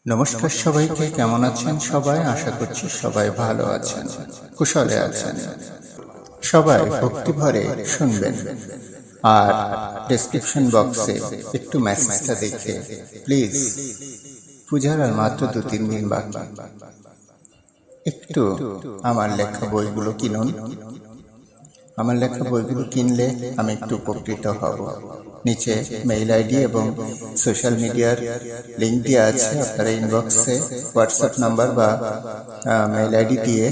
নমস্কার সবাইকে, কেমন আছেন সবাই? আশা করছি সবাই ভালো আছেন, কুশলে আছেন। সবাই ভক্তি ভরে শুনবেন, আর ডেসক্রিপশন বক্সে একটু মেসেজটা দেখে প্লিজ। পূজার আর মাত্র 2-3 দিন বাকি, একটু আমার লেখা বইগুলো কিনুন। আমার লেখা বইগুলো কিনলে আমি একটু উপকৃত হব। নিচে মেইল আইডি এবং সোশ্যাল মিডিয়ার লিঙ্ক দেওয়া আছে, আপনারা ইনবক্সে হোয়াটসঅ্যাপ নাম্বার বা মেইল আইডি দিয়ে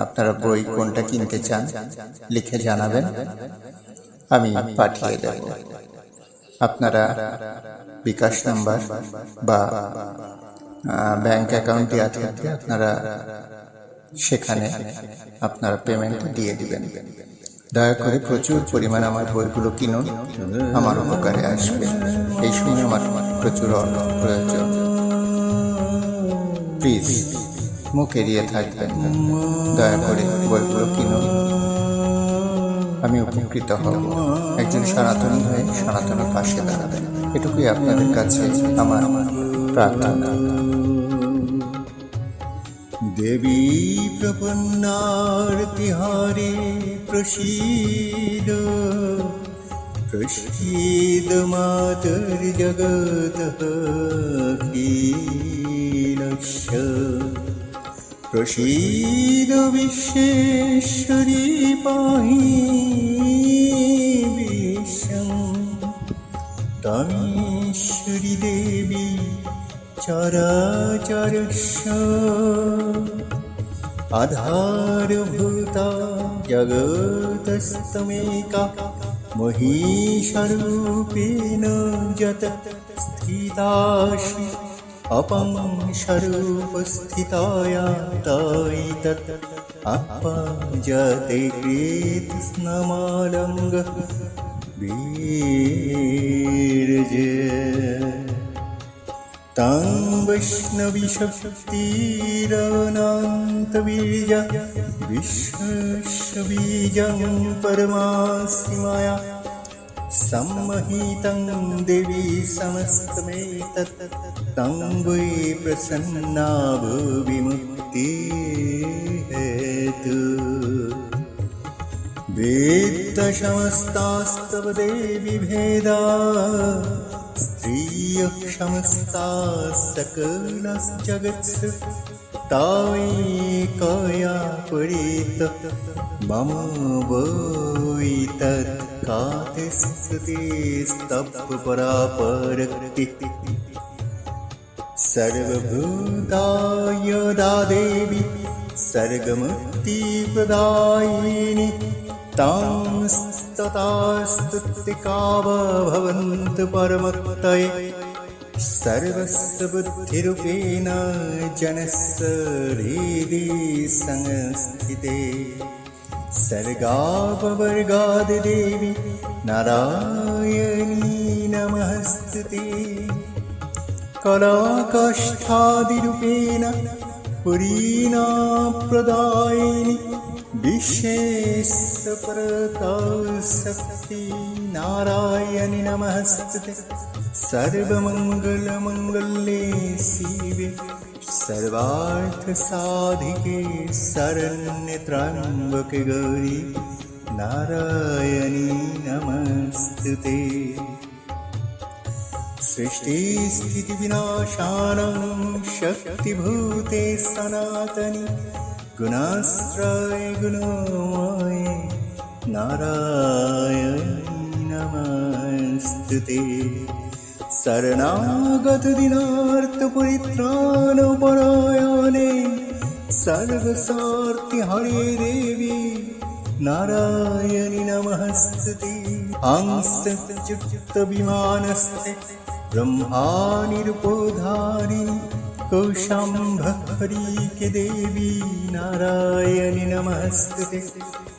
আপনারা বই কোনটা কিনতে চান লিখে জানাবেন, আমি পাঠিয়ে দেব। আপনারা বিকাশ নাম্বার বা ব্যাংক অ্যাকাউন্ট দেওয়া থাকবে, আপনারা সেখানে আপনারা পেমেন্ট দিয়ে দিবেন। দয়া করে প্রচুর পরিমাণ আমার বইগুলো কিনুন, আমার উপকারে আসবে। এই সময় আমার প্রচুর অর্থ প্রয়োজন। প্লিজ মুখ এড়িয়ে থাকবেন না, দয়া করে বইগুলো কিনুন, আমি উপকৃত হব। একজন সনাতনী হয়ে সনাতনের পাশে দাঁড়াবেন, এটুকুই আপনাদের কাছে আমার প্রার্থনা। দেবী প্রপন্নার্তিহারে প্রসীদ প্রসীদ মাতর্জগতঃ ক্ষীণস্য প্রসীদ বিশ্বেশ্বরী পাহি বিশ্বং তমীশ্বরী দেবী চরাচরস্য আধারভূতা জগতস্তমেকা মহিষরূপেণ যত স্থিতাসি অপং স্বরূপস্থিতায়া তৈতৎ আপজতে কৃতস্নমালঙ্গ বীর্যে तं वैष्णवीशक्तिरनन्तबीज विश्वस्य बीजं परमासि मया सम्मोहितं देवी समस्तमेतत् तं वै प्रसन्ना भुविमुक्तिहेतु वेत्तसमस्तास्तव देवी भेदा स्त्रियः समस्ताः सकलजगत्सु तायिकया परित मम वै तत्कातिस्तुतिस्तपरापरक्तिः सर्वभूतायदा देवी सर्गमुक्तिप्रदायिनी तां स्तुतिका भवन्तु परमक्तये सर्वस्य बुद्धिरूपेण जनस्य हृदि संस्थिते सर्गापवर्गादिदेवी नारायणी नमस्ते कलाकाष्ठादिरूपेण पुरीणा प्रदायिनी विशेषपरताशक्ति नारायणि नमस्ते सर्वमङ्गलमङ्गले शिवे सर्वार्थसाधिके शरण्यत्र्यम्बके गौरी नारायणि नमस्ते सृष्टिस्थितिविनाशानं शक्तिभूते सनातनि गुणाश्रय गुणमये नारायणी नमस्ते शरणागत दीनार्तपरित्राणपरायणे सर्वसार्थि हरे देवी नारायणी नमस्ते हंसच्युतविमानस्ते ब्रह्मानिरुपोधारिणि कौशाम्भरी देवी नारायणि नमस्ते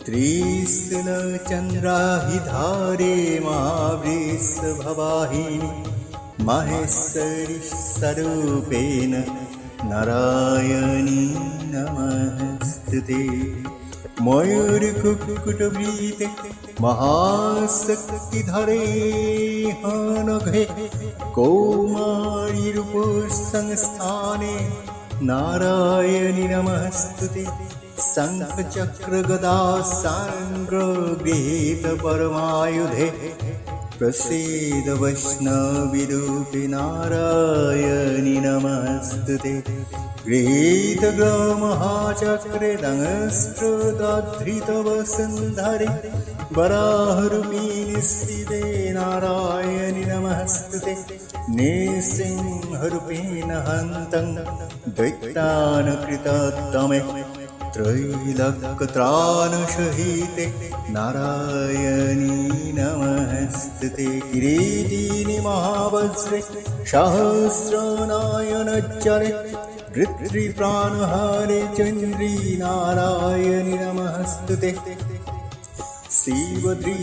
त्रिशूलचन्द्राहिधारे महावृषभवाहिनी महेश्वरी स्वरूपेण नारायणी नमस्ते ময়ূর কুকুটবৃতে মহাশক্তিধরে হনঘে কৌমারী রূপ সংস্থানে নারায়ণী নমস্তুতে শঙ্খ চক্র গদা সাঙ্গ গৃহীত পরমাयुधे प्रसीद वैष्णविरूपे नारायणि नमस्तुते गृहीत महाचक्रे दंष्ट्रदाधृत वसुन्धरे वराहरूपिणि स्थिते नारायणि नमस्तुते निसिंहरूपेण हन्तं दैत्यानुकृततमे त्रैलोक्यत्राणसहिते नारायणी नमस्तुते किरीटिनि महावज्रे सहस्रनयनच्चरे वृत्तिप्राणहरे चन्द्री नारायणि नमस्तुते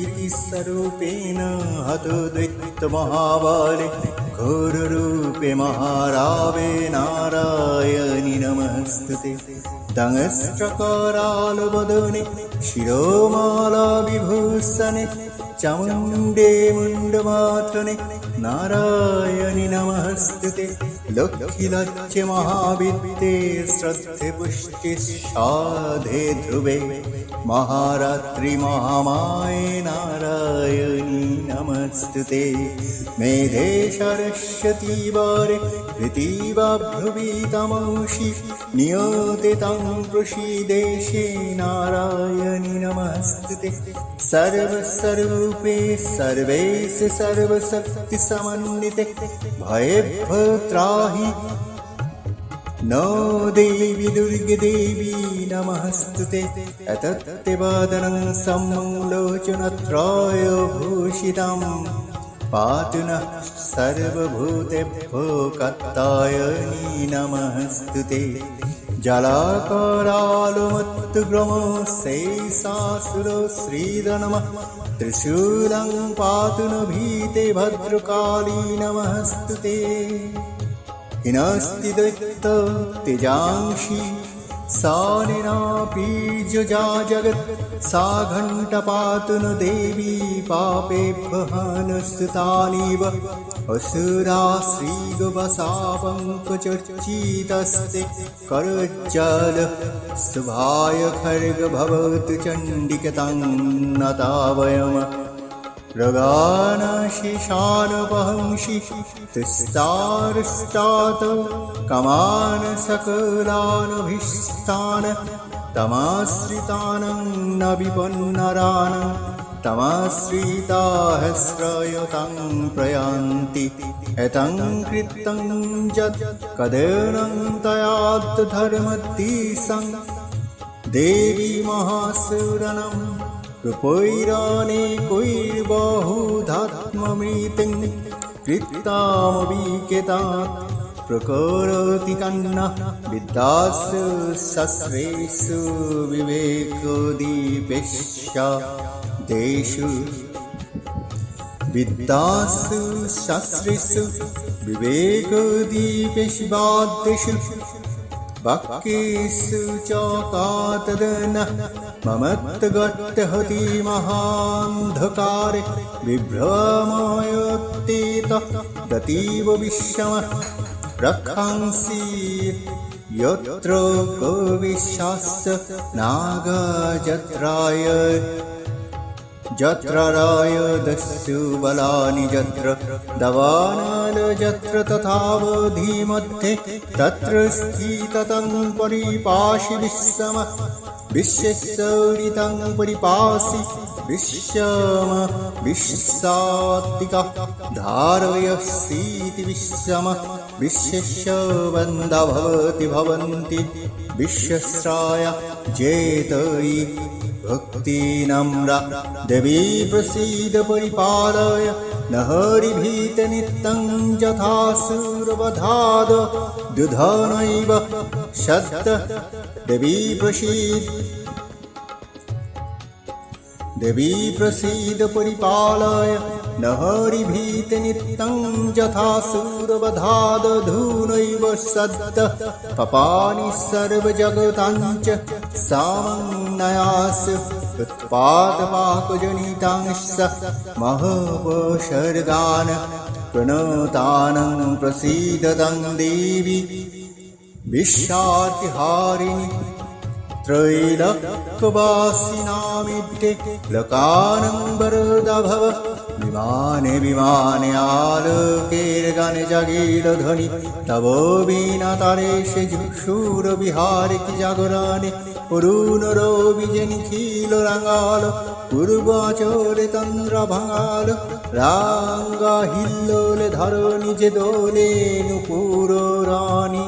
शिवधृतिस्वरूपेण हतो दैत्यमहाबले घोररूपे महारावे नारायणि नमस्तुते दंष्ट्रकरालवदने शिरोमालाविभूषणे चामुण्डे मुण्डमाथने नारायणि नमस्तुते लक्ष्मीलक्ष्य महावित्ते श्रद्धे पुष्टे साधे ध्रुवे महारात्रि महामाये नारायणी नमस्तुते मेधे सरस्वती वारे ऋतिवा भ्रुवि तमंषि नियते तं प्रसीदेशे नारायणि नमस्तुते सर्वस्वरूपे सर्वेश सर्वशक्तिसमन्विते भयेभ्यो त्राहि नो देवी दुर्गे देवी नमस्तुते एतत्तेवादनं सम्लोचनत्रयभूषितं पातु नः सर्वभूतेभ्यो कात्यायनी नमस्तुते जलाकारालुमत्तुग्रमो शेषासुरो श्रीधनमः त्रिशूलं पातु न भीते भद्रकाली नमस्तुते हिनस्ति दैत्य तेजांशी सा निनापीजजा जगत् सा घण्टपातु न देवी पापेभ्यः नस्तुतानीव असुरा श्रीगवसापङ्कचर्चितस्ते करज्जल शुभाय खर्ग भवतु चण्डिकतं नतावयम् रगानशिशानपहंषि तिस्तारस्तात कमान सकलानभीष्टान् तमाश्रितानं न विपन्नरान् तमाश्रिताः श्रयतां प्रयान्ति एतं कृतं यत् कदेनं तयात् धर्मतीसं देवी महासुरनं रूपैरानेकैर्बहुधात्ममृतिं कृत्तामविकेतात् प्रकरोति कन्नः विद्यासु शस्त्रेषु विवेकोदीपेष्या देषु विद्यासु शस्त्रेषु विवेकोदीपेषु वाद्येषु वाक्येषु च कातदनः ममत्गट्टहति महान्धकारे विभ्रमयतीतः दतीव विश्वमः रक्षांसि यत्र कविशास्य नागजत्राय जत्रराय दस्यु बलानि जत्र दवानाल जत्र तथावधि तत्र स्थितं परिपाशि विश्वमः विश्वसौरितं परिपासि विश्वम विश्वात्तिकः धारयसीति विश्वमः विश्वस्य वन्दा भवति भवन्ति विश्वस्राय जेतयि भक्ति नम्रा देवी प्रसीद परिपालय न हरिभीत नित्यं यथासुरवधाद दुधनैव शब्द देवी प्रसीद परिपालय न हरिभीतिनित्यं यथासुरवधादधूनैव सद्द पपानि सर्वजगताञ्च सामन्नयास उत्पादपाकजनितांश्च महोपसर्गान् प्रणतानं प्रसीदतं देवी विश्वार्तिहारिणि त्रैलोक्यवासिनामित्ते लकानं वरदा भव विमाने विमाने आलोकेर्गणे जगीरध्वनि तव वीणा तारेश शूरविहारे कि जागराने पुरुनरो विजनिखिल रंगाल पूर्वाचले तंद्र भंगाल रांगा हिल्लोले धरो निज दोले नुपुर रानी।